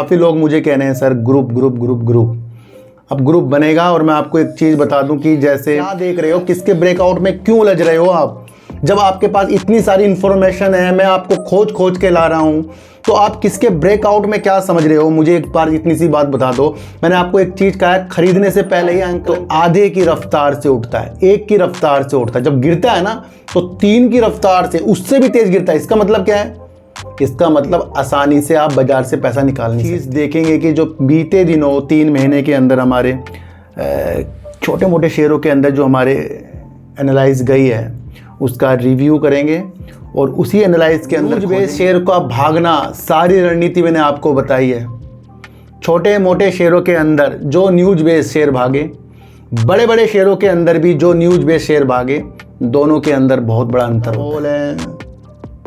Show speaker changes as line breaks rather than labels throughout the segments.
काफ़ी लोग मुझे कह रहे हैं sir group group group group. अब ग्रुप बनेगा और मैं आपको एक चीज़ बता दूं कि जैसे क्या देख रहे हो, किसके ब्रेकआउट में क्यों उलझ रहे हो आप, जब आपके पास इतनी सारी इन्फॉर्मेशन है, मैं आपको खोज खोज के ला रहा हूं, तो आप किसके ब्रेकआउट में क्या समझ रहे हो। मुझे एक बार इतनी सी बात बता दो, मैंने आपको एक चीज़ कहा है, खरीदने से पहले ही तो आधे की रफ्तार से उठता है, 1 की रफ्तार से उठता है, जब गिरता है ना तो 3 की रफ्तार से, उससे भी तेज गिरता है। इसका मतलब क्या है? इसका मतलब आसानी से आप बाजार से पैसा निकाल नहीं सकते। देखेंगे कि जो बीते दिनों 3 महीने के अंदर हमारे छोटे मोटे शेयरों के अंदर जो हमारे एनालाइज गई है उसका रिव्यू करेंगे और उसी एनालाइज के अंदर बेस शेयर का भागना, सारी रणनीति मैंने आपको बताई है। छोटे मोटे शेयरों के अंदर जो न्यूज बेस शेयर भागे, बड़े बड़े शेयरों के अंदर भी जो न्यूज बेस शेयर भागे, दोनों के अंदर बहुत बड़ा अंतर होता है।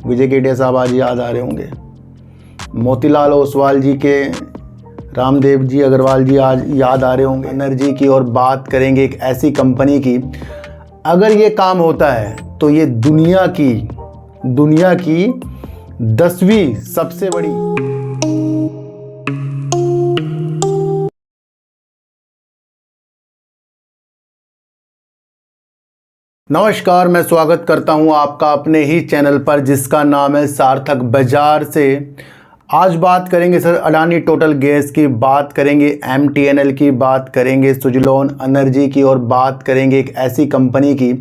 विजय केडिया साहब आज याद आ रहे होंगे, मोतीलाल ओसवाल जी के, रामदेव जी अग्रवाल जी आज याद आ रहे होंगे। एनर्जी की और बात करेंगे एक ऐसी कंपनी की, अगर ये काम होता है तो ये दुनिया की 10वीं सबसे बड़ी। नमस्कार, मैं स्वागत करता हूं आपका अपने ही चैनल पर जिसका नाम है सार्थक बाजार से। आज बात करेंगे सर अडानी टोटल गैस की, बात करेंगे MTNL की, बात करेंगे सुजलॉन एनर्जी की और बात करेंगे एक ऐसी कंपनी की,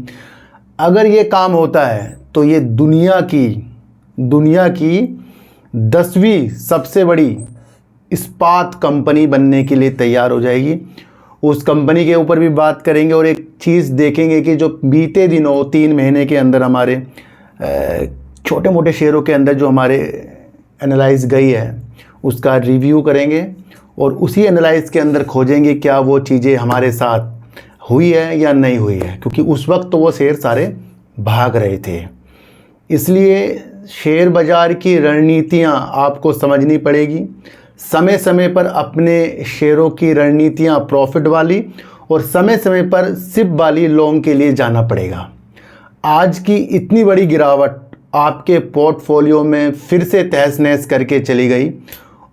अगर ये काम होता है तो ये दुनिया की 10वीं सबसे बड़ी इस्पात कंपनी बनने के लिए तैयार हो जाएगी। उस कंपनी के ऊपर भी बात करेंगे और एक चीज़ देखेंगे कि जो बीते दिनों 3 महीने के अंदर हमारे छोटे मोटे शेयरों के अंदर जो हमारे एनालाइज गई है उसका रिव्यू करेंगे और उसी एनालाइज के अंदर खोजेंगे क्या वो चीज़ें हमारे साथ हुई है या नहीं हुई है, क्योंकि उस वक्त तो वो शेयर सारे भाग रहे थे। इसलिए शेयर बाज़ार की रणनीतियाँ आपको समझनी पड़ेगी। समय समय पर अपने शेयरों की रणनीतियाँ प्रॉफिट वाली और समय समय पर सिप वाली लॉन्ग के लिए जाना पड़ेगा। आज की इतनी बड़ी गिरावट आपके पोर्टफोलियो में फिर से तहस नहस करके चली गई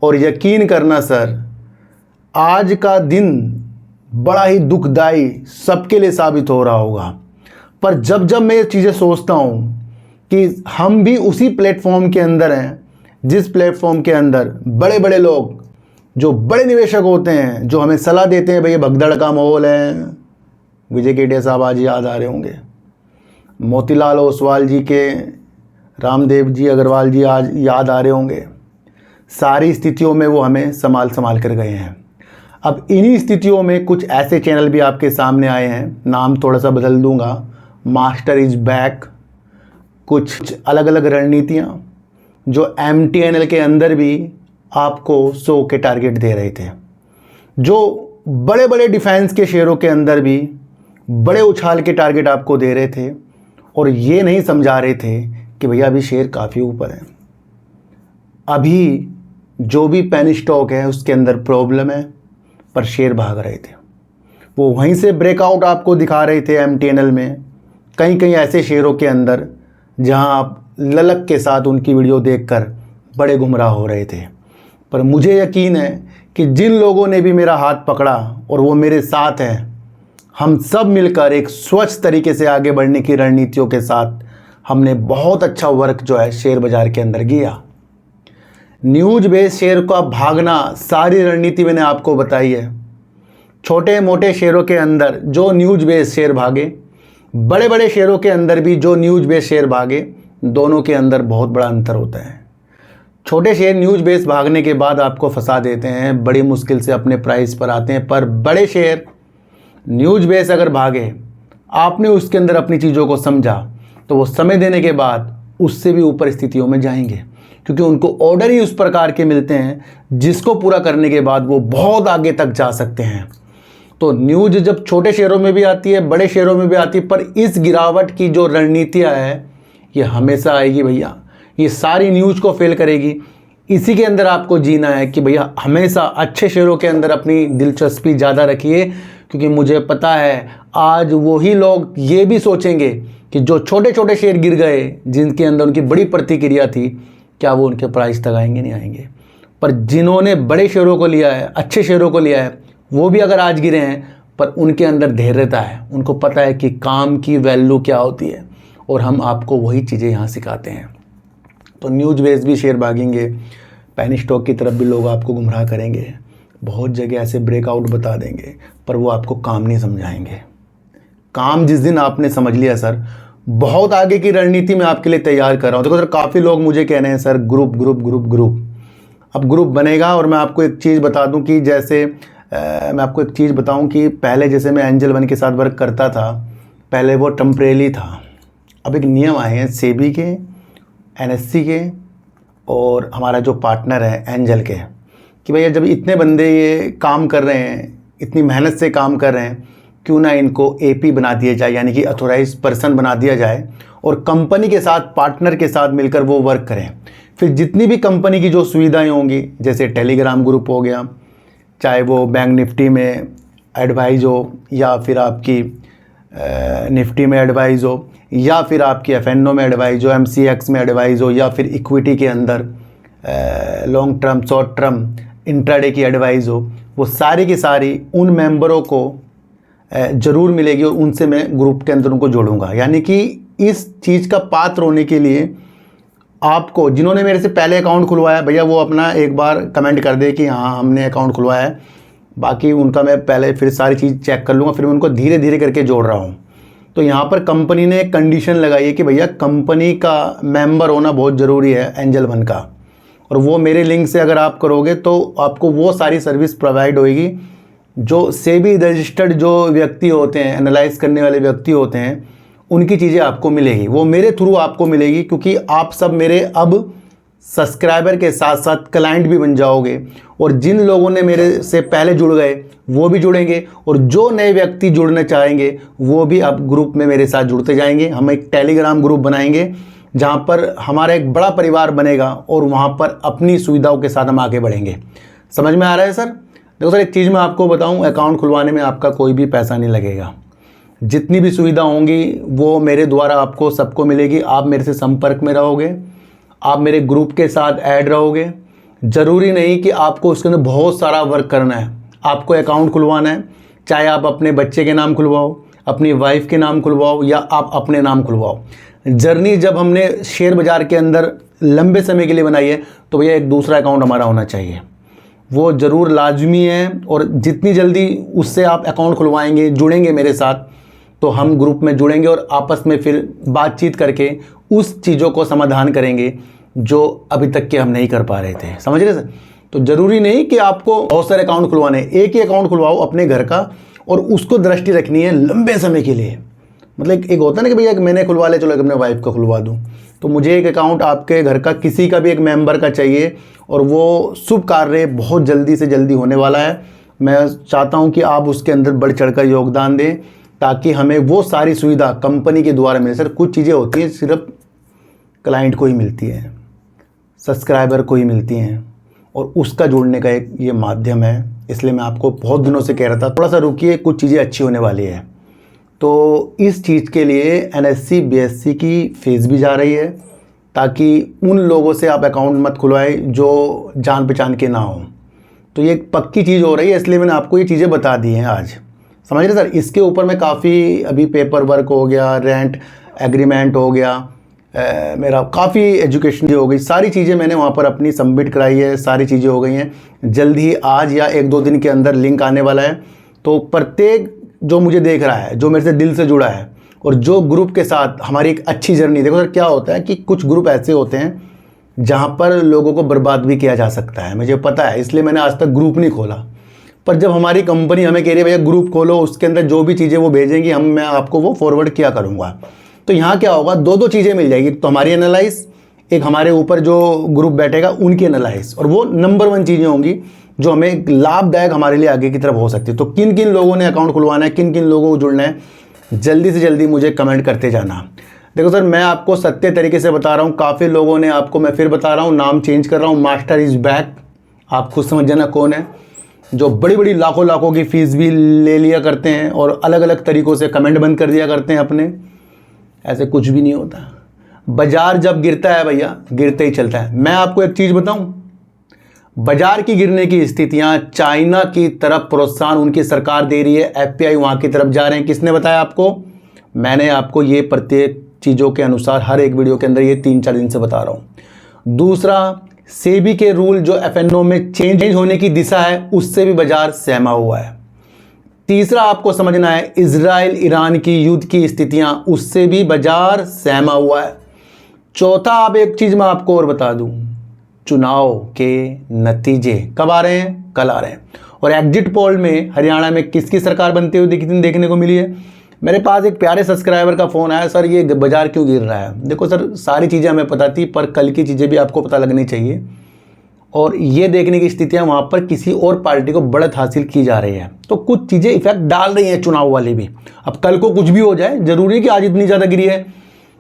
और यकीन करना सर, आज का दिन बड़ा ही दुखदाई सबके लिए साबित हो रहा होगा। पर जब जब मैं ये चीज़ें सोचता हूँ कि हम भी उसी प्लेटफॉर्म के अंदर हैं जिस प्लेटफॉर्म के अंदर बड़े बड़े लोग, जो बड़े निवेशक होते हैं, जो हमें सलाह देते हैं, भैया भगदड़ का माहौल है। विजय केडिया साहब आज याद आ रहे होंगे, मोतीलाल ओसवाल जी के, रामदेव जी अग्रवाल जी आज याद आ रहे होंगे। सारी स्थितियों में वो हमें संभाल कर गए हैं। अब इन्हीं स्थितियों में कुछ ऐसे चैनल भी आपके सामने आए हैं, नाम थोड़ा सा बदल दूंगा, मास्टर इज बैक, कुछ अलग अलग रणनीतियाँ जो MTNL के अंदर भी आपको 100 के टारगेट दे रहे थे, जो बड़े बड़े डिफेंस के शेयरों के अंदर भी बड़े उछाल के टारगेट आपको दे रहे थे और ये नहीं समझा रहे थे कि भैया अभी शेयर काफ़ी ऊपर है, अभी जो भी पेनी स्टॉक है उसके अंदर प्रॉब्लम है, पर शेयर भाग रहे थे। वो वहीं से ब्रेकआउट आपको दिखा रहे थे MTNL में, कई ऐसे शेयरों के अंदर जहां आप ललक के साथ उनकी वीडियो देखकर बड़े गुमराह हो रहे थे। पर मुझे यकीन है कि जिन लोगों ने भी मेरा हाथ पकड़ा और वो मेरे साथ हैं, हम सब मिलकर एक स्वच्छ तरीके से आगे बढ़ने की रणनीतियों के साथ हमने बहुत अच्छा वर्क जो है शेयर बाज़ार के अंदर किया। न्यूज बेस शेयर का भागना, सारी रणनीति मैंने आपको बताई है। छोटे मोटे शेयरों के अंदर जो न्यूज बेस शेयर भागे, बड़े बड़े शेयरों के अंदर भी जो न्यूज बेस शेयर भागे, दोनों के अंदर बहुत बड़ा अंतर होता है। छोटे शेयर न्यूज बेस भागने के बाद आपको फंसा देते हैं, बड़ी मुश्किल से अपने प्राइस पर आते हैं, पर बड़े शेयर न्यूज बेस अगर भागे, आपने उसके अंदर अपनी चीज़ों को समझा, तो वो समय देने के बाद उससे भी ऊपर स्थितियों में जाएंगे, क्योंकि उनको ऑर्डर ही उस प्रकार के मिलते हैं जिसको पूरा करने के बाद वो बहुत आगे तक जा सकते हैं। तो न्यूज जब छोटे शेयरों में भी आती है, बड़े शेयरों में भी आती है, पर इस गिरावट की जो रणनीतियाँ है ये हमेशा आएगी भैया, ये सारी न्यूज़ को फेल करेगी। इसी के अंदर आपको जीना है कि भैया हमेशा अच्छे शेयरों के अंदर अपनी दिलचस्पी ज़्यादा रखिए, क्योंकि मुझे पता है आज वही लोग ये भी सोचेंगे कि जो छोटे छोटे शेयर गिर गए, जिनके अंदर उनकी बड़ी प्रतिक्रिया थी, क्या वो उनके प्राइस तक आएंगे नहीं आएंगे। पर जिन्होंने बड़े शेयरों को लिया है, अच्छे शेयरों को लिया है, वो भी अगर आज गिरे हैं, पर उनके अंदर धैर्यता है, उनको पता है कि काम की वैल्यू क्या होती है, और हम आपको वही चीज़ें यहाँ सिखाते हैं। तो न्यूज़ बेस भी शेयर भागेंगे, पेनी स्टॉक की तरफ भी लोग आपको गुमराह करेंगे, बहुत जगह ऐसे ब्रेकआउट बता देंगे, पर वो आपको काम नहीं समझाएंगे। काम जिस दिन आपने समझ लिया सर, बहुत आगे की रणनीति मैं आपके लिए तैयार कर रहा हूँ। देखो सर, काफ़ी लोग मुझे कह रहे हैं sir group group group group. अब ग्रुप बनेगा, और मैं आपको एक चीज़ बता दूं कि जैसे मैं आपको एक चीज़ बताऊं कि पहले जैसे मैं एंजल वन के साथ वर्क करता था, पहले वो टेम्परेरी था। अब एक नियम आए हैं सेबी के, एनएससी के, और हमारा जो पार्टनर है एंजल के, कि भैया जब इतने बंदे ये काम कर रहे हैं, इतनी मेहनत से काम कर रहे हैं, क्यों ना इनको एपी बना दिया जाए, यानी कि ऑथोराइज पर्सन बना दिया जाए, और कंपनी के साथ, पार्टनर के साथ मिलकर वो वर्क करें। फिर जितनी भी कंपनी की जो सुविधाएं होंगी, जैसे टेलीग्राम ग्रुप हो गया, चाहे वो बैंक निफ्टी में एडवाइज हो, या फिर आपकी निफ्टी में एडवाइज हो, या फिर आपकी एफएनओ में एडवाइज हो, एमसीएक्स में एडवाइज हो, या फिर इक्विटी के अंदर long term, short term, intraday की एडवाइज हो, वो सारी की सारी उन मेंबरों को ज़रूर मिलेगी, और उनसे मैं ग्रुप के अंदर उनको जोड़ूंगा। यानी कि इस चीज़ का पात्र होने के लिए आपको, जिन्होंने मेरे से पहले अकाउंट खुलवाया, भैया वो अपना एक बार कमेंट कर दे कि हाँ हमने अकाउंट खुलवाया है, बाकी उनका मैं पहले फिर सारी चीज़ चेक कर लूँगा, फिर मैं उनको धीरे धीरे करके जोड़ रहा हूँ। तो यहाँ पर कंपनी ने एक कंडीशन लगाई है कि भैया कंपनी का मेंबर होना बहुत ज़रूरी है एंजल वन का, और वो मेरे लिंक से अगर आप करोगे तो आपको वो सारी सर्विस प्रोवाइड होएगी जो सेबी रजिस्टर्ड जो व्यक्ति होते हैं, एनालाइज करने वाले व्यक्ति होते हैं, उनकी चीज़ें आपको मिलेगी, वो मेरे थ्रू आपको मिलेगी, क्योंकि आप सब मेरे अब सब्सक्राइबर के साथ साथ क्लाइंट भी बन जाओगे। और जिन लोगों ने मेरे से पहले जुड़ गए वो भी जुड़ेंगे, और जो नए व्यक्ति जुड़ना चाहेंगे वो भी अब ग्रुप में मेरे साथ जुड़ते जाएंगे। हम एक टेलीग्राम ग्रुप बनाएंगे जहाँ पर हमारा एक बड़ा परिवार बनेगा, और वहाँ पर अपनी सुविधाओं के साथ हम आगे बढ़ेंगे। समझ में आ रहा है सर? देखो सर, एक चीज़ मैं आपको बताऊँ, अकाउंट खुलवाने में आपका कोई भी पैसा नहीं लगेगा। जितनी भी सुविधा होंगी वो मेरे द्वारा आपको सबको मिलेगी। आप मेरे से संपर्क में रहोगे, आप मेरे ग्रुप के साथ ऐड रहोगे। ज़रूरी नहीं कि आपको उसके अंदर बहुत सारा वर्क करना है। आपको अकाउंट खुलवाना है, चाहे आप अपने बच्चे के नाम खुलवाओ, अपनी वाइफ के नाम खुलवाओ, या आप अपने नाम खुलवाओ। जर्नी जब हमने शेयर बाज़ार के अंदर लंबे समय के लिए बनाई है, तो भैया एक दूसरा अकाउंट हमारा होना चाहिए, वो ज़रूर लाजमी है। और जितनी जल्दी उससे आप अकाउंट खुलवाएंगे, जुड़ेंगे मेरे साथ, तो हम ग्रुप में जुड़ेंगे और आपस में फिर बातचीत करके उस चीज़ों को समाधान करेंगे जो अभी तक के हम नहीं कर पा रहे थे। समझ रहे सर? तो ज़रूरी नहीं कि आपको बहुत सारे अकाउंट खुलवाने, एक ही अकाउंट खुलवाओ अपने घर का, और उसको दृष्टि रखनी है लंबे समय के लिए। मतलब एक होता है ना कि भैया मैंने खुलवा ले, चलो अपने वाइफ का खुलवा दूँ, तो मुझे एक अकाउंट आपके घर का किसी का भी एक मेंबर का चाहिए, और वो शुभ कार्य बहुत जल्दी से जल्दी होने वाला है। मैं चाहता हूँ कि आप उसके अंदर बढ़ चढ़ कर योगदान दें, ताकि हमें वो सारी सुविधा कंपनी के द्वारा मिले। सर कुछ चीज़ें होती हैं सिर्फ क्लाइंट को ही मिलती हैं, सब्सक्राइबर को ही मिलती हैं, और उसका जोड़ने का एक ये माध्यम है। इसलिए मैं आपको बहुत दिनों से कह रहा था थोड़ा सा रुकिए, कुछ चीज़ें अच्छी होने वाली है। तो इस चीज़ के लिए एनएससी बीएससी की फीस भी जा रही है, ताकि उन लोगों से आप अकाउंट मत खुलवाएं जो जान पहचान के ना हो। तो ये एक पक्की चीज़ हो रही है, इसलिए मैंने आपको ये चीज़ें बता दी हैं आज। समझ रहे सर? इसके ऊपर मैं काफ़ी अभी पेपर वर्क हो गया, रेंट एग्रीमेंट हो गया, मेरा काफ़ी एजुकेशन हो गई, सारी चीज़ें मैंने वहाँ पर अपनी सबमिट कराई है, सारी चीज़ें हो गई हैं। जल्द ही आज या 1-2 दिन के अंदर लिंक आने वाला है। तो प्रत्येक जो मुझे देख रहा है, जो मेरे से दिल से जुड़ा है, और जो ग्रुप के साथ हमारी एक अच्छी जर्नी, देखो सर क्या होता है कि कुछ ग्रुप ऐसे होते हैं जहाँ पर लोगों को बर्बाद भी किया जा सकता है, मुझे पता है, इसलिए मैंने आज तक ग्रुप नहीं खोला। पर जब हमारी कंपनी हमें कह रही है भैया ग्रुप खोलो, उसके अंदर जो भी चीज़ें वो भेजेंगी मैं आपको वो फॉरवर्ड किया करूँगा, तो यहाँ क्या होगा, 2 चीज़ें मिल जाएगी। तो हमारी एनालाइज, एक हमारे ऊपर जो ग्रुप बैठेगा उनकी एनालाइज, और वो नंबर 1 चीज़ें होंगी जो हमें लाभदायक हमारे लिए आगे की तरफ हो सकती है। तो किन किन लोगों ने अकाउंट खुलवाना है, किन किन लोगों को जुड़ना है, जल्दी से जल्दी मुझे कमेंट करते जाना। देखो सर, मैं आपको सत्य तरीके से बता रहा हूँ। काफ़ी लोगों ने आपको, मैं फिर बता रहा हूँ, नाम चेंज कर रहा हूँ, मास्टर इज़ बैक। आप खुद समझ जाना कौन है, जो बड़ी बड़ी लाखों की फ़ीस भी ले लिया करते हैं और अलग अलग तरीक़ों से कमेंट बंद कर दिया करते हैं अपने। ऐसे कुछ भी नहीं होता। बाज़ार जब गिरता है भैया, गिरते ही चलता है। मैं आपको एक चीज़ बताऊं, बाजार की गिरने की स्थितियां, चाइना की तरफ प्रोत्साहन उनकी सरकार दे रही है, एफपीआई वहां की तरफ जा रहे हैं। किसने बताया आपको? मैंने आपको ये प्रत्येक चीज़ों के अनुसार हर एक वीडियो के अंदर ये 3-4 दिन से बता रहा हूँ। दूसरा, सेबी के रूल जो एफएनओ में चेंज होने की दिशा है उससे भी बाजार सहमा हुआ है। तीसरा आपको समझना है, इजराइल ईरान की युद्ध की स्थितियां, उससे भी बाजार सहमा हुआ है। चौथा, अब एक चीज़ मैं आपको और बता दूं, चुनाव के नतीजे कब आ रहे हैं? कल आ रहे हैं। और एग्जिट पोल में हरियाणा में किसकी सरकार बनते हुए देखने को मिली है? मेरे पास एक प्यारे सब्सक्राइबर का फ़ोन आया, सर ये बाजार क्यों गिर रहा है? देखो सर, सारी चीज़ें हमें पता थी, पर कल की चीज़ें भी आपको पता लगनी चाहिए। और ये देखने की स्थितियाँ वहाँ पर किसी और पार्टी को बढ़त हासिल की जा रही है, तो कुछ चीज़ें इफेक्ट डाल रही हैं चुनाव वाली भी। अब कल को कुछ भी हो जाए, ज़रूरी है कि आज इतनी ज़्यादा गिरी है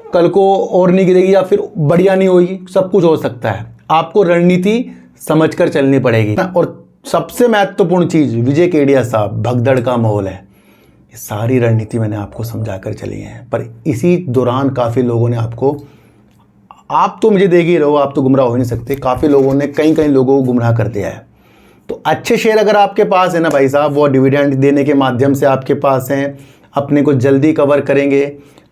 कल को और नहीं गिरेगी या फिर बढ़िया नहीं होगी, सब कुछ हो सकता है। आपको रणनीति समझकर चलनी पड़ेगी। और सबसे महत्वपूर्ण चीज़, विजय केडिया साहब, भगदड़ का माहौल है। ये सारी रणनीति मैंने आपको समझा कर चली है, पर इसी दौरान काफ़ी लोगों ने आपको, आप तो मुझे देख ही रहो, आप तो गुमराह हो नहीं सकते, काफ़ी लोगों ने कई लोगों को गुमराह कर दिया है। तो अच्छे शेयर अगर आपके पास है ना भाई साहब, वो डिविडेंड देने के माध्यम से आपके पास हैं, अपने को जल्दी कवर करेंगे,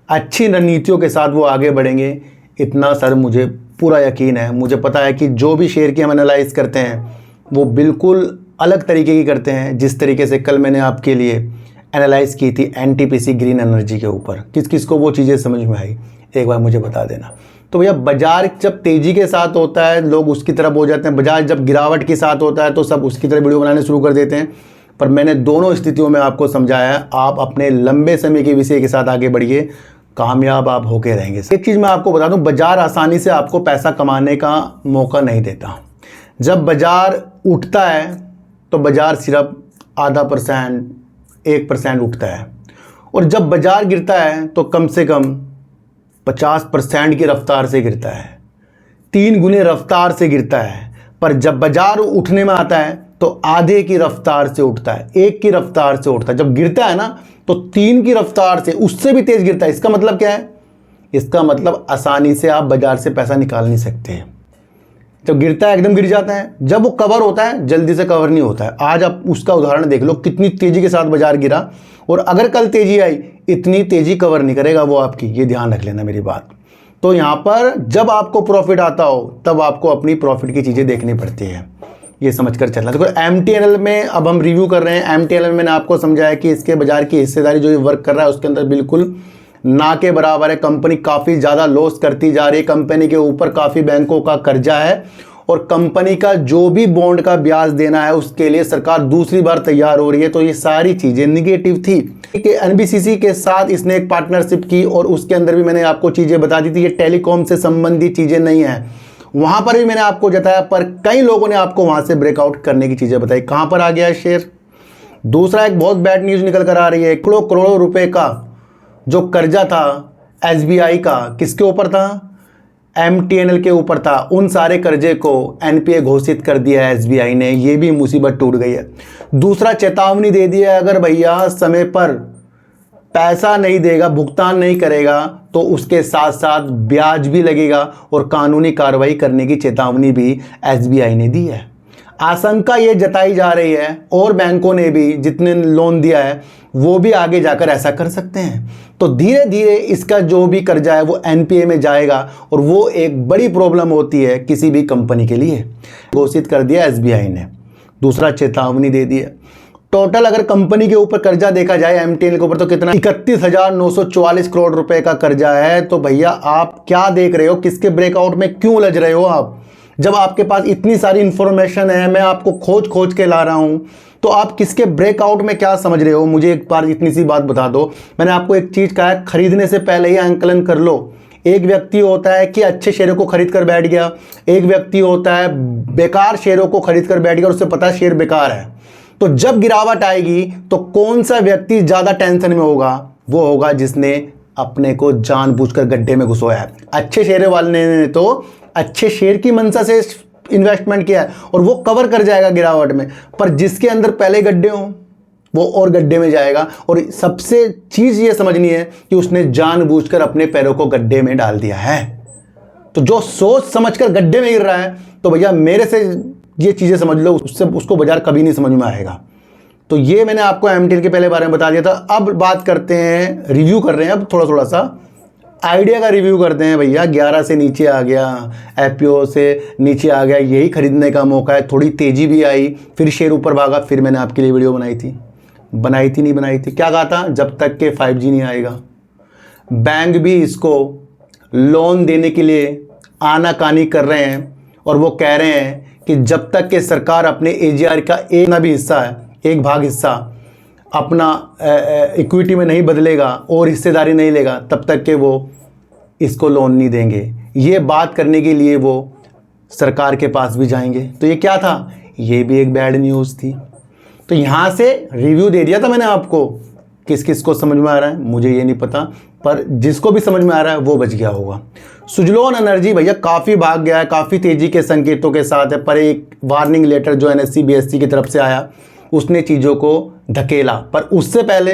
अच्छी रणनीतियों के साथ वो आगे बढ़ेंगे, इतना सर मुझे पूरा यकीन है। मुझे पता है कि जो भी शेयर की हम एनालाइज करते हैं वो बिल्कुल अलग तरीके की करते हैं, जिस तरीके से कल मैंने आपके लिए एनालाइज की थी एनटीपीसी ग्रीन एनर्जी के ऊपर। किस किस को वो चीज़ें समझ में आई, एक बार मुझे बता देना। तो भैया, बाजार जब तेज़ी के साथ होता है लोग उसकी तरफ हो जाते हैं, बाजार जब गिरावट के साथ होता है तो सब उसकी तरफ वीडियो बनाने शुरू कर देते हैं। पर मैंने दोनों स्थितियों में आपको समझाया है, आप अपने लंबे समय के विषय के साथ आगे बढ़िए, कामयाब आप होके रहेंगे। एक चीज़ मैं आपको बता दूं, बाजार आसानी से आपको पैसा कमाने का मौका नहीं देता। जब बाजार उठता है तो बाजार सिर्फ 0.5%, 1% उठता है, और जब बाजार गिरता है तो कम से कम 50% की रफ्तार से गिरता है, 3 गुने रफ्तार से गिरता है। पर जब बाजार उठने में आता है तो आधे की रफ्तार से उठता है, 1 की रफ्तार से उठता है। जब गिरता है ना तो 3 की रफ्तार से, उससे भी तेज गिरता है। इसका मतलब क्या है? इसका मतलब आसानी से आप बाजार से पैसा निकाल नहीं सकते। जब गिरता है एकदम गिर जाता है, जब वो कवर होता है जल्दी से कवर नहीं होता है। आज आप उसका उदाहरण देख लो, कितनी तेजी के साथ बाजार गिरा, और अगर कल तेजी आई, इतनी तेजी कवर नहीं करेगा वो आपकी, ये ध्यान रख लेना मेरी बात। तो यहाँ पर जब आपको प्रॉफिट आता हो तब आपको अपनी प्रॉफिट की चीज़ें देखनी पड़ती है, ये समझकर चलना। देखो MTNL में अब हम रिव्यू कर रहे हैं। MTNL में मैंने आपको समझाया कि इसके बाजार की हिस्सेदारी जो ये वर्क कर रहा है उसके अंदर बिल्कुल ना के बराबर है। कंपनी काफ़ी ज़्यादा लॉस करती जा रही है, कंपनी के ऊपर काफ़ी बैंकों का कर्जा है, और कंपनी का जो भी बॉन्ड का ब्याज देना है उसके लिए सरकार दूसरी बार तैयार हो रही है। तो ये सारी चीज़ें निगेटिव थी कि NBCC के साथ इसने एक पार्टनरशिप की, और उसके अंदर भी मैंने आपको चीज़ें बता दी थी, ये टेलीकॉम से संबंधित चीज़ें नहीं है। वहाँ पर भी मैंने आपको जताया, पर कई लोगों ने आपको वहाँ से ब्रेकआउट करने की चीज़ें बताई। कहाँ पर आ गया है शेयर? दूसरा, एक बहुत बैड न्यूज़ निकल कर आ रही है, करोड़ों रुपए का जो कर्जा था SBI का, किसके ऊपर था? MTNL के ऊपर था। उन सारे कर्जे को NPA घोषित कर दिया है SBI ने, ये भी मुसीबत टूट गई है। दूसरा, चेतावनी दे दिया है, अगर भैया समय पर पैसा नहीं देगा, भुगतान नहीं करेगा तो उसके साथ साथ ब्याज भी लगेगा, और कानूनी कार्रवाई करने की चेतावनी भी SBI ने दी है। आशंका ये जताई जा रही है, और बैंकों ने भी जितने लोन दिया है वो भी आगे जाकर ऐसा कर सकते हैं। तो धीरे धीरे इसका जो भी कर्जा है वो NPA में जाएगा, और वो एक बड़ी प्रॉब्लम होती है किसी भी कंपनी के लिए। घोषित कर दिया SBI ने, दूसरा चेतावनी दे दी है। टोटल अगर कंपनी के ऊपर कर्जा देखा जाए MTNL के ऊपर तो कितना, 31,944 करोड़ रुपए का कर्जा है। तो भैया आप क्या देख रहे हो, किसके ब्रेकआउट में क्यों उलझ रहे हो आप? जब आपके पास इतनी सारी इंफॉर्मेशन है, मैं आपको खोज के ला रहा हूं, तो आप किसके ब्रेकआउट में क्या समझ रहे हो? मुझे एक बार इतनी सी बात बता दो। मैंने आपको एक चीज़ कहा है, खरीदने से पहले ही आंकलन कर लो। एक व्यक्ति होता है कि अच्छे शेयरों को खरीद कर बैठ गया, एक व्यक्ति होता है बेकार शेयरों को खरीद कर बैठ गया और उससे पता है शेयर बेकार है। तो जब गिरावट आएगी तो कौन सा व्यक्ति ज़्यादा टेंशन में होगा? वो होगा जिसने अपने को जानबूझकर गड्ढे में घुसोया है। अच्छे शेयर वाले ने तो अच्छे शेयर की मंशा से इन्वेस्टमेंट किया है और वो कवर कर जाएगा गिरावट में, पर जिसके अंदर पहले गड्ढे हों वो और गड्ढे में जाएगा। और सबसे चीज़ ये समझनी है कि उसने जानबूझकर अपने पैरों को गड्ढे में डाल दिया है। तो जो सोच समझकर गड्ढे में गिर रहा है, तो भैया मेरे से ये चीज़ें समझ लो, उससे उसको बाजार कभी नहीं समझ में आएगा। तो ये मैंने आपको MTL के पहले बारे में बता दिया था। अब बात करते हैं, रिव्यू कर रहे हैं अब थोड़ा सा आइडिया का रिव्यू करते हैं भैया। 11 से नीचे आ गया, FPO से नीचे आ गया, यही खरीदने का मौका है। थोड़ी तेज़ी भी आई, फिर शेयर ऊपर भागा, फिर मैंने आपके लिए वीडियो बनाई थी नहीं बनाई थी, क्या कहा था, जब तक के 5G नहीं आएगा। बैंक भी इसको लोन देने के लिए आनाकानी कर रहे हैं और वो कह रहे हैं कि जब तक के सरकार अपने AGR का एक ना भी हिस्सा है, एक भाग हिस्सा अपना इक्विटी में नहीं बदलेगा और हिस्सेदारी नहीं लेगा, तब तक के वो इसको लोन नहीं देंगे। ये बात करने के लिए वो सरकार के पास भी जाएंगे। तो ये क्या था, ये भी एक बैड न्यूज़ थी। तो यहाँ से रिव्यू दे दिया था मैंने आपको। किस किस को समझ में आ रहा है मुझे ये नहीं पता, पर जिसको भी समझ में आ रहा है वो बच गया होगा। सुजलोन एनर्जी भैया काफ़ी भाग गया है, काफ़ी तेज़ी के संकेतों के साथ है, पर एक वार्निंग लेटर जो NSE BSE की तरफ से आया उसने चीज़ों को धकेला। पर उससे पहले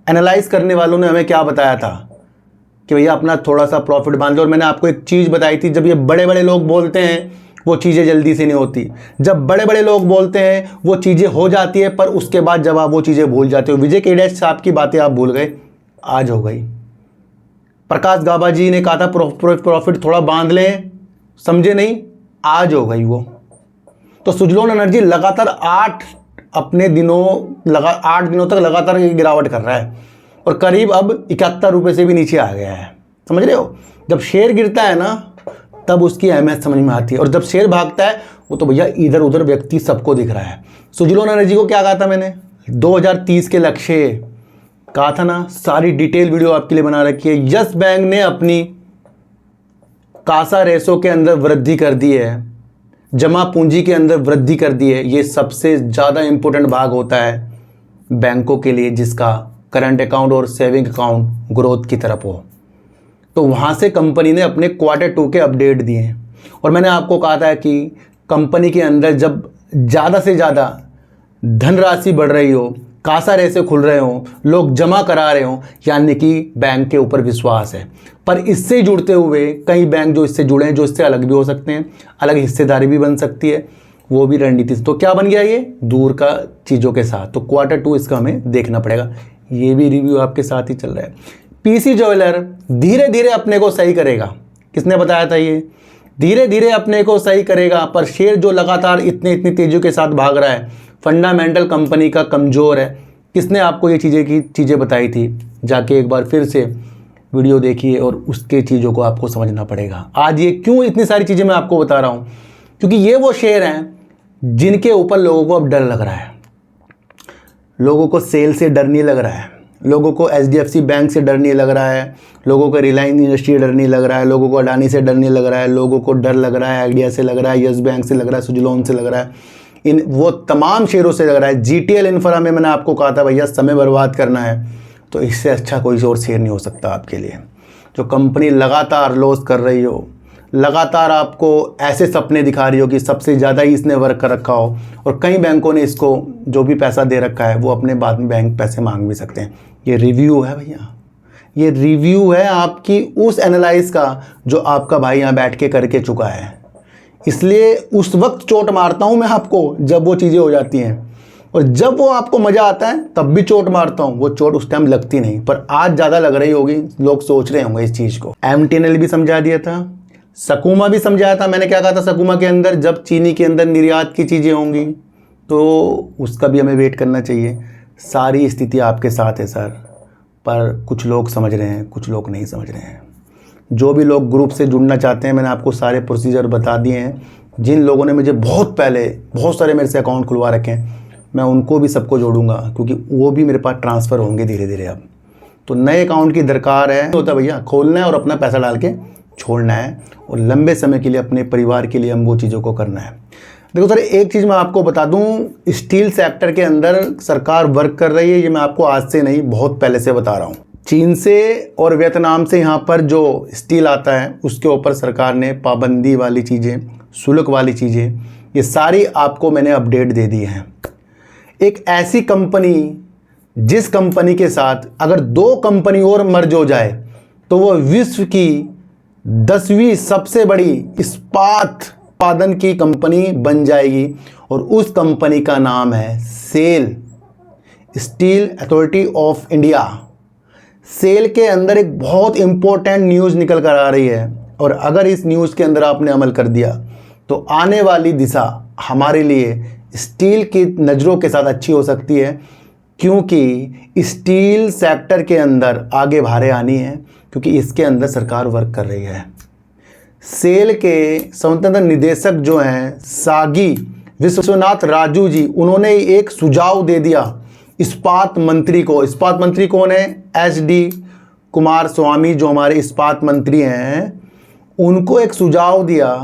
एनालाइज करने वालों ने हमें क्या बताया था कि भैया अपना थोड़ा सा प्रॉफिट बांध लो। और मैंने आपको एक चीज़ बताई थी, जब ये बड़े बड़े लोग बोलते हैं वो चीज़ें जल्दी से नहीं होती। जब बड़े बड़े लोग बोलते हैं वो चीज़ें हो जाती है, पर उसके बाद जब आप वो चीज़ें भूल जाते हो। विजय केडिया साहब की बातें आप भूल गए, आज हो गई। प्रकाश गाबा जी ने कहा था प्रॉफिट थोड़ा बांध लें, समझे नहीं, आज हो गई वो। तो सुजलोन एनर्जी लगातार 8 दिनों तक लगातार गिरावट कर रहा है और करीब अब 71 रुपये से भी नीचे आ गया है। समझ रहे हो, जब शेयर गिरता है ना तब उसकी अहमियत समझ में आती है, और जब शेयर भागता है वो तो भैया इधर उधर व्यक्ति सबको दिख रहा है। सुजलोन एनर्जी को क्या कहा था मैंने, 2030 के लक्ष्य कहा था ना, सारी डिटेल वीडियो आपके लिए बना रखी है। यस बैंक ने अपनी कासा रेशो के अंदर वृद्धि कर दी है, जमा पूंजी के अंदर वृद्धि कर दी है। ये सबसे ज़्यादा इंपॉर्टेंट भाग होता है बैंकों के लिए, जिसका करंट अकाउंट और सेविंग अकाउंट ग्रोथ की तरफ हो। तो वहाँ से कंपनी ने अपने Q2 के अपडेट दिए हैं। और मैंने आपको कहा था कि कंपनी के अंदर जब ज़्यादा से ज़्यादा धनराशि बढ़ रही हो, कासा रेशे खुल रहे हों, लोग जमा करा रहे हों, यानी कि बैंक के ऊपर विश्वास है। पर इससे जुड़ते हुए कई बैंक जो इससे जुड़े हैं, जो इससे अलग भी हो सकते हैं, अलग हिस्सेदारी भी बन सकती है, वो भी रणनीति। तो क्या बन गया ये दूर का चीज़ों के साथ। तो Q2 इसका हमें देखना पड़ेगा, ये भी रिव्यू आपके साथ ही चल रहा है। PC ज्वेलर धीरे धीरे अपने को सही करेगा, किसने बताया था, ये धीरे धीरे अपने को सही करेगा। पर शेयर जो लगातार इतनी तेजी के साथ भाग रहा है, फंडामेंटल कंपनी का कमज़ोर है। किसने आपको ये चीज़ें बताई थी, जाके एक बार फिर से वीडियो देखिए और उसके चीज़ों को आपको समझना पड़ेगा। आज ये क्यों इतनी सारी चीज़ें मैं आपको बता रहा हूँ, क्योंकि ये वो शेयर हैं जिनके ऊपर लोगों को अब डर लग रहा है। लोगों को सेल से डर नहीं लग रहा है, लोगों को HDFC बैंक से डर नहीं लग रहा है, लोगों को रिलायंस इंडस्ट्री डर नहीं लग रहा है, लोगों को अडानी से डर नहीं लग रहा है, लोगों को डर लग रहा है आइडिया से लग रहा है, यस बैंक से लग रहा है, सुजलोन से लग रहा है, इन वो तमाम शेयरों से लग रहा है। GTL इंफ्रा में मैंने आपको कहा था भैया समय बर्बाद करना है, तो इससे अच्छा कोई और शेयर नहीं हो सकता आपके लिए। जो कंपनी लगातार लॉस कर रही हो, लगातार आपको ऐसे सपने दिखा रही हो कि सबसे ज़्यादा ही इसने वर्क कर रखा हो, और कई बैंकों ने इसको जो भी पैसा दे रखा है वो अपने बाद में बैंक पैसे मांग भी सकते हैं। ये रिव्यू है भैया, ये रिव्यू है आपकी उस एनालाइज का जो आपका भाई यहाँ बैठ के करके चुका है। इसलिए उस वक्त चोट मारता हूँ मैं आपको जब वो चीज़ें हो जाती हैं, और जब वो आपको मज़ा आता है तब भी चोट मारता हूँ। वो चोट उस टाइम लगती नहीं, पर आज ज़्यादा लग रही होगी, लोग सोच रहे होंगे इस चीज़ को। MTNL भी समझा दिया था, सकूमा भी समझाया था। मैंने क्या कहा था, सकूमा के अंदर जब चीनी के अंदर निर्यात की चीज़ें होंगी तो उसका भी हमें वेट करना चाहिए। सारी स्थिति आपके साथ है सर, पर कुछ लोग समझ रहे हैं, कुछ लोग नहीं समझ रहे हैं। जो भी लोग ग्रुप से जुड़ना चाहते हैं, मैंने आपको सारे प्रोसीजर बता दिए हैं। जिन लोगों ने मुझे बहुत पहले बहुत सारे मेरे से अकाउंट खुलवा रखे हैं, मैं उनको भी सबको जोड़ूंगा, क्योंकि वो भी मेरे पास ट्रांसफ़र होंगे धीरे धीरे। अब तो नए अकाउंट की दरकार है, होता भैया खोलना है और अपना पैसा डाल के छोड़ना है, और लंबे समय के लिए अपने परिवार के लिए हम वो चीज़ों को करना है। देखो सर, एक चीज़ मैं आपको बता दूं, स्टील सेक्टर के अंदर सरकार वर्क कर रही है। ये मैं आपको आज से नहीं, बहुत पहले से बता रहा हूँ। चीन से और वियतनाम से यहाँ पर जो स्टील आता है उसके ऊपर सरकार ने पाबंदी वाली चीज़ें, शुल्क वाली चीज़ें, ये सारी आपको मैंने अपडेट दे दी हैं। एक ऐसी कंपनी जिस कंपनी के साथ अगर 2 कंपनी और मर्ज हो जाए तो वो विश्व की 10वीं सबसे बड़ी इस्पात उत्पादन की कंपनी बन जाएगी और उस कंपनी का नाम है SAIL, Steel Authority of India. SAIL के अंदर एक बहुत इंपॉर्टेंट न्यूज़ निकल कर आ रही है और अगर इस न्यूज़ के अंदर आपने अमल कर दिया तो आने वाली दिशा हमारे लिए स्टील की नज़रों के साथ अच्छी हो सकती है, क्योंकि स्टील सेक्टर के अंदर आगे भारे आनी है, क्योंकि इसके अंदर सरकार वर्क कर रही है। सेल के स्वतंत्र निदेशक जो हैं सागी विश्वनाथ राजू जी, उन्होंने एक सुझाव दे दिया इस्पात मंत्री को। इस्पात मंत्री कौन है? HD कुमार स्वामी, जो हमारे इस्पात मंत्री हैं, उनको एक सुझाव दिया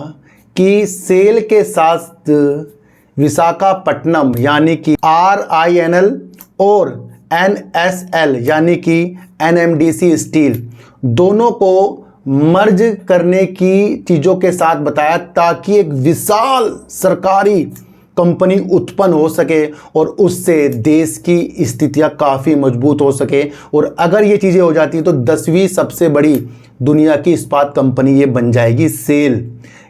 कि सेल के साथ विशाखापट्टनम यानी कि RINL और NSL यानी कि NMDC स्टील दोनों को मर्ज करने की चीज़ों के साथ बताया, ताकि एक विशाल सरकारी कंपनी उत्पन्न हो सके और उससे देश की स्थितियां काफ़ी मजबूत हो सके। और अगर ये चीज़ें हो जाती हैं तो 10वीं सबसे बड़ी दुनिया की इस्पात कंपनी ये बन जाएगी सेल।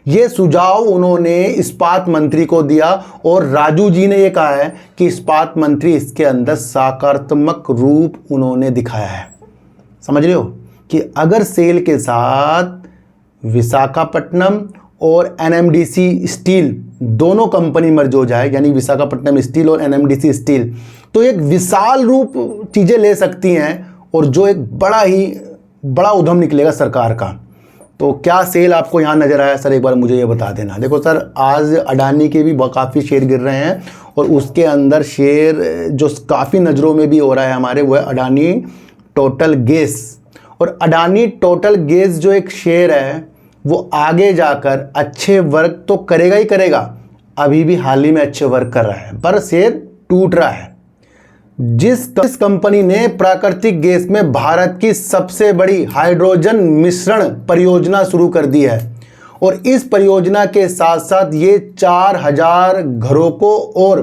ये सुझाव उन्होंने इस्पात मंत्री को दिया और राजू जी ने ये कहा है कि इस्पात मंत्री इसके अंदर सकारात्मक रूप उन्होंने दिखाया है। समझ रहे हो कि अगर सेल के साथ विशाखापट्टनम और NMDC स्टील दोनों कंपनी मर्ज हो जाए, यानी विशाखापट्टनम स्टील और NMDC स्टील, तो एक विशाल रूप चीज़ें ले सकती हैं और जो एक बड़ा उद्यम निकलेगा सरकार का। तो क्या सेल आपको यहाँ नज़र आया सर? एक बार मुझे ये बता देना। देखो सर, आज अडानी के भी काफ़ी शेयर गिर रहे हैं और उसके अंदर शेयर जो काफ़ी नज़रों में भी हो रहा है हमारे, वो है अडानी टोटल गैस। और अडानी टोटल गैस जो एक शेयर है वो आगे जाकर अच्छे वर्क तो करेगा ही करेगा, अभी भी हाल ही में अच्छे वर्क कर रहा है, पर शेयर टूट रहा है। जिस कंपनी ने प्राकृतिक गैस में भारत की सबसे बड़ी हाइड्रोजन मिश्रण परियोजना शुरू कर दी है और इस परियोजना के साथ साथ ये 4000 घरों को और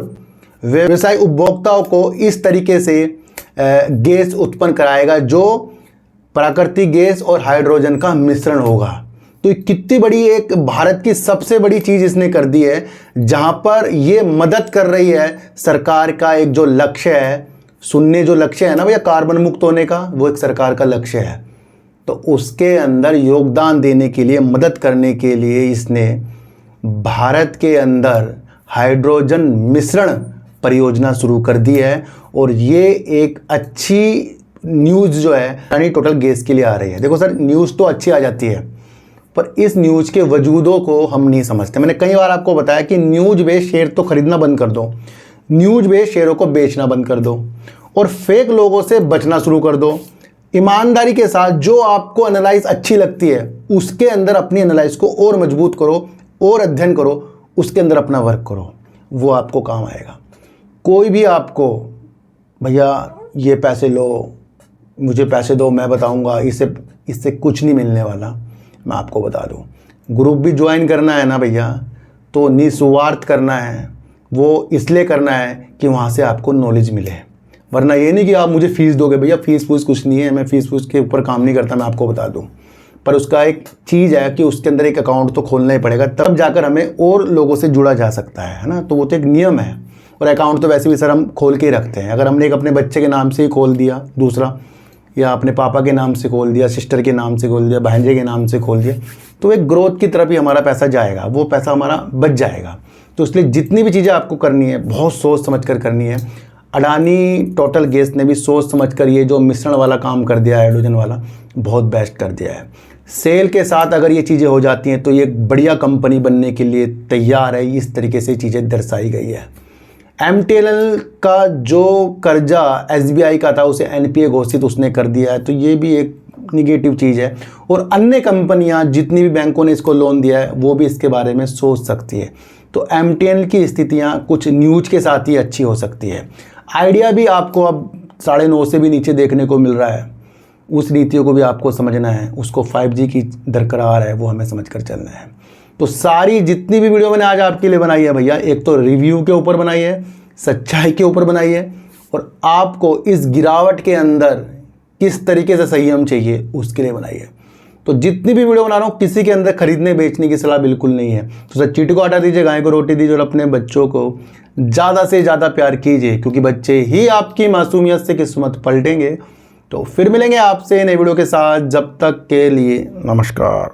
व्यवसाय उपभोक्ताओं को इस तरीके से गैस उत्पन्न कराएगा जो प्राकृतिक गैस और हाइड्रोजन का मिश्रण होगा। तो कितनी बड़ी एक भारत की सबसे बड़ी चीज़ इसने कर दी है, जहां पर ये मदद कर रही है सरकार का एक जो लक्ष्य है, शून्य जो लक्ष्य है ना भैया, कार्बन मुक्त होने का, वो एक सरकार का लक्ष्य है। तो उसके अंदर योगदान देने के लिए, मदद करने के लिए इसने भारत के अंदर हाइड्रोजन मिश्रण परियोजना शुरू कर दी है और ये एक अच्छी न्यूज़ जो है अडानी टोटल गैस के लिए आ रही है। देखो सर, न्यूज़ तो अच्छी आ जाती है पर इस न्यूज़ के वजूदों को हम नहीं समझते। मैंने कई बार आपको बताया कि न्यूज़ बेस्ड शेयर तो खरीदना बंद कर दो, न्यूज़ बेस्ड शेयरों को बेचना बंद कर दो और फेक लोगों से बचना शुरू कर दो। ईमानदारी के साथ जो आपको एनालाइज अच्छी लगती है उसके अंदर अपनी एनालाइज को और मजबूत करो और अध्ययन करो, उसके अंदर अपना वर्क करो, वो आपको काम आएगा। कोई भी आपको भैया ये पैसे लो, मुझे पैसे दो, मैं बताऊंगा, इससे कुछ नहीं मिलने वाला। मैं आपको बता दूं, ग्रुप भी ज्वाइन करना है ना भैया तो निस्वार्थ करना है, वो इसलिए करना है कि वहाँ से आपको नॉलेज मिले, वरना ये नहीं कि आप मुझे फ़ीस दोगे। भैया फ़ीस फूस कुछ नहीं है, मैं फ़ीस फूस के ऊपर काम नहीं करता, मैं आपको बता दूं। पर उसका एक चीज़ है कि उसके अंदर एक अकाउंट तो खोलना ही पड़ेगा, तब जाकर हमें और लोगों से जुड़ा जा सकता है ना। तो वो तो एक नियम है। और अकाउंट तो वैसे भी सर हम खोल के ही रखते हैं। अगर हमने एक अपने बच्चे के नाम से ही खोल दिया दूसरा, या अपने पापा के नाम से खोल दिया, सिस्टर के नाम से खोल दिया, भांजे के नाम से खोल दिया, तो एक ग्रोथ की तरफ ही हमारा पैसा जाएगा, वो पैसा हमारा बच जाएगा। तो इसलिए जितनी भी चीज़ें आपको करनी है बहुत सोच समझ कर करनी है। अडानी टोटल गैस ने भी सोच समझ कर ये जो मिश्रण वाला काम कर दिया है, हाइड्रोजन वाला, बहुत बेस्ट कर दिया है। सेल के साथ अगर ये चीज़ें हो जाती हैं तो ये बढ़िया कंपनी बनने के लिए तैयार है। इस तरीके से चीज़ें दर्शाई गई है। MTNL का जो कर्जा SBI का था उसे NPA घोषित उसने कर दिया है, तो ये भी एक निगेटिव चीज़ है। और अन्य कंपनियां जितनी भी बैंकों ने इसको लोन दिया है वो भी इसके बारे में सोच सकती है। तो MTNL की स्थितियां कुछ न्यूज़ के साथ ही अच्छी हो सकती है। आइडिया भी आपको अब 9.5 से भी नीचे देखने को मिल रहा है, उस नीतियों को भी आपको समझना है, उसको 5G की दरकार है वो हमें समझ कर चलना है। तो सारी जितनी भी वीडियो मैंने आज आपके लिए बनाई है भैया, एक तो रिव्यू के ऊपर बनाई है, सच्चाई के ऊपर बनाई है, और आपको इस गिरावट के अंदर किस तरीके से संयम चाहिए उसके लिए बनाई है। तो जितनी भी वीडियो बना रहा हूँ किसी के अंदर खरीदने बेचने की सलाह बिल्कुल नहीं है। तो सर चींटी को हटा दीजिए, गाय को रोटी दीजिए और अपने बच्चों को ज़्यादा से ज़्यादा प्यार कीजिए, क्योंकि बच्चे ही आपकी मासूमियत से किस्मत पलटेंगे। तो फिर मिलेंगे आपसे नई वीडियो के साथ, जब तक के लिए नमस्कार।